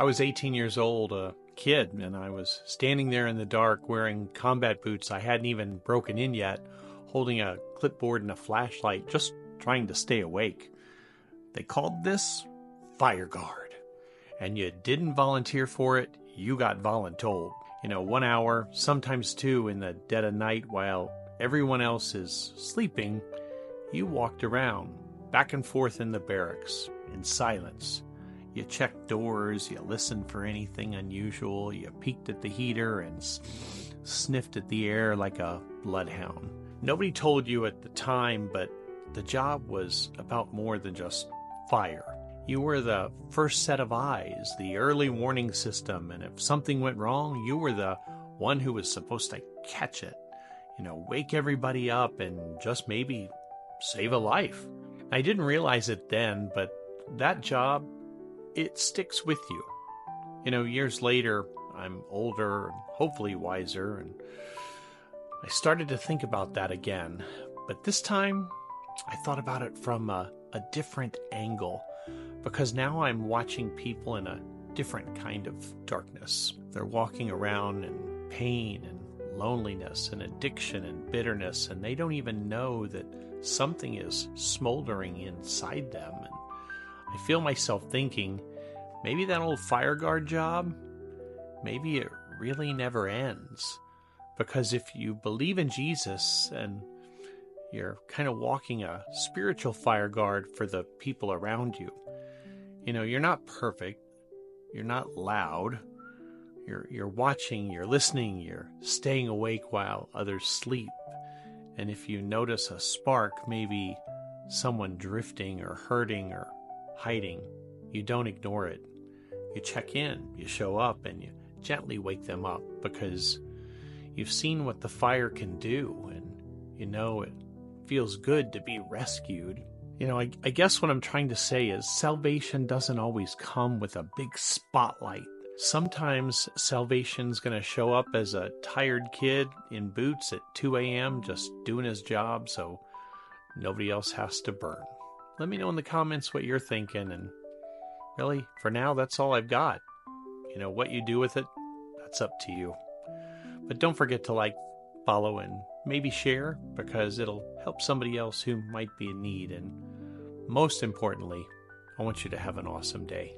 I was 18 years old, a kid, and I was standing there in the dark wearing combat boots I hadn't even broken in yet, holding a clipboard and a flashlight, just trying to stay awake. They called this Fire Guard, and you didn't volunteer for it, you got voluntold. 1 hour, sometimes 2 in the dead of night while everyone else is sleeping, you walked around, back and forth in the barracks, in silence. You checked doors, you listened for anything unusual, you peeked at the heater and sniffed at the air like a bloodhound. Nobody told you at the time, but the job was about more than just fire. You were the first set of eyes, the early warning system, and if something went wrong, you were the one who was supposed to catch it. Wake everybody up and just maybe save a life. I didn't realize it then, but that job, it sticks with you. Years later, I'm older and hopefully wiser, and I started to think about that again. But this time, I thought about it from a different angle, because now I'm watching people in a different kind of darkness. They're walking around in pain and loneliness and addiction and bitterness, and they don't even know that something is smoldering inside them. And I feel myself thinking, maybe that old fire guard job, maybe it really never ends. Because if you believe in Jesus and you're kind of walking a spiritual fire guard for the people around you, you're not perfect, you're not loud, you're watching, you're listening, you're staying awake while others sleep. And if you notice a spark, maybe someone drifting or hurting or hiding, you don't ignore it. You check in, you show up, and you gently wake them up, because you've seen what the fire can do, and it feels good to be rescued. I guess what I'm trying to say is salvation doesn't always come with a big spotlight. Sometimes salvation's going to show up as a tired kid in boots at 2 a.m. just doing his job so nobody else has to burn. Let me know in the comments what you're thinking, and really, for now, that's all I've got. What you do with it, that's up to you. But don't forget to like, follow, and maybe share, because it'll help somebody else who might be in need. And most importantly, I want you to have an awesome day.